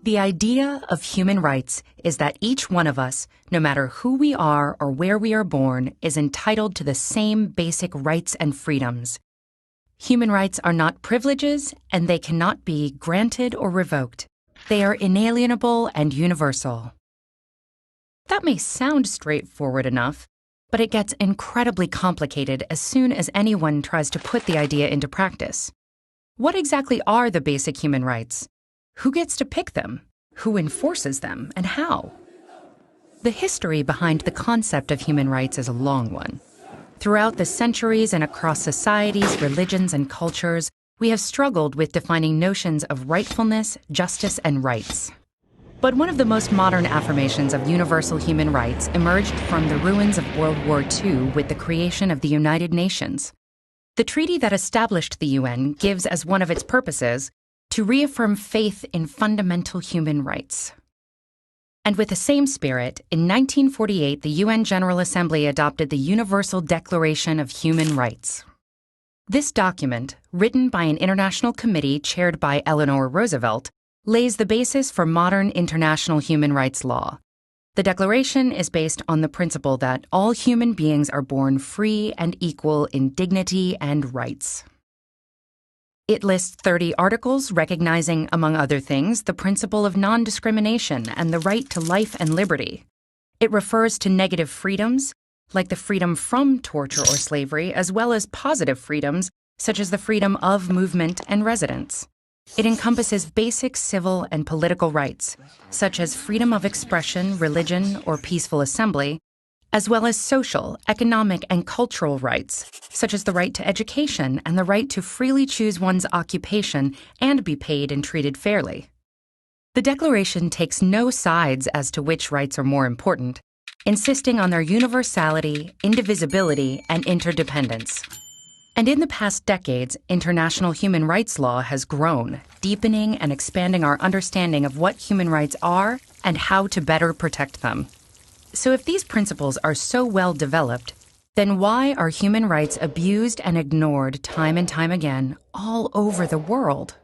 The idea of human rights is that each one of us, no matter who we are or where we are born, is entitled to the same basic rights and freedoms. Human rights are not privileges, and they cannot be granted or revoked. They are inalienable and universal. That may sound straightforward enough, but it gets incredibly complicated as soon as anyone tries to put the idea into practice. What exactly are the basic human rights? Who gets to pick them? Who enforces them, and how? The history behind the concept of human rights is a long one. Throughout the centuries and across societies, religions, and cultures, we have struggled with defining notions of rightfulness, justice, and rights. But one of the most modern affirmations of universal human rights emerged from the ruins of World War II with the creation of the United Nations. The treaty that established the UN gives as one of its purposes to reaffirm faith in fundamental human rights. And with the same spirit, in 1948, the UN General Assembly adopted the Universal Declaration of Human Rights. This document, written by an international committee chaired by Eleanor Roosevelt, lays the basis for modern international human rights law. The Declaration is based on the principle that all human beings are born free and equal in dignity and rights. It lists 30 articles recognizing, among other things, the principle of non-discrimination and the right to life and liberty. It refers to negative freedoms, like the freedom from torture or slavery, as well as positive freedoms, such as the freedom of movement and residence. It encompasses basic civil and political rights, such as freedom of expression, religion, or peaceful assembly, as well as social, economic, and cultural rights, such as the right to education and the right to freely choose one's occupation and be paid and treated fairly. The Declaration takes no sides as to which rights are more important, insisting on their universality, indivisibility, and interdependence. And in the past decades, international human rights law has grown, deepening and expanding our understanding of what human rights are and how to better protect them. So if these principles are so well developed, then why are human rights abused and ignored time and time again all over the world?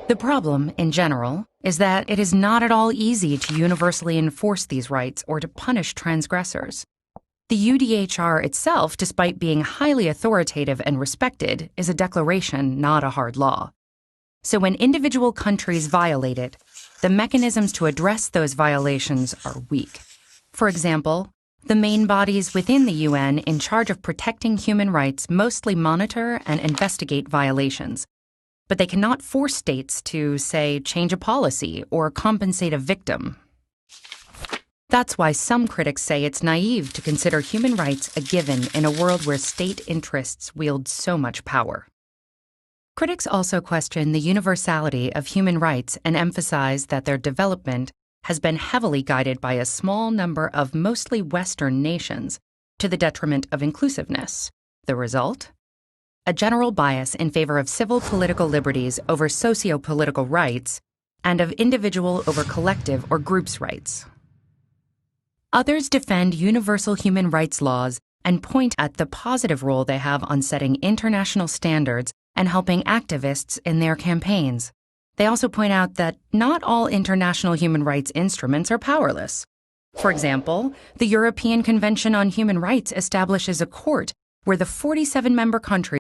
The problem, in general, is that it is not at all easy to universally enforce these rights or to punish transgressors. The UDHR itself, despite being highly authoritative and respected, is a declaration, not a hard law. So when individual countries violate it, the mechanisms to address those violations are weak. For example, the main bodies within the UN in charge of protecting human rights mostly monitor and investigate violations, but they cannot force states to, say, change a policy or compensate a victim. That's why some critics say it's naive to consider human rights a given in a world where state interests wield so much power. Critics also question the universality of human rights and emphasize that their development has been heavily guided by a small number of mostly Western nations, to the detriment of inclusiveness. The result? A general bias in favor of civil political liberties over socio-political rights, and of individual over collective or groups' rights. Others defend universal human rights laws and point at the positive role they have on setting international standards and helping activists in their campaigns. They also point out that not all international human rights instruments are powerless. For example, the European Convention on Human Rights establishes a court where the 47 member countries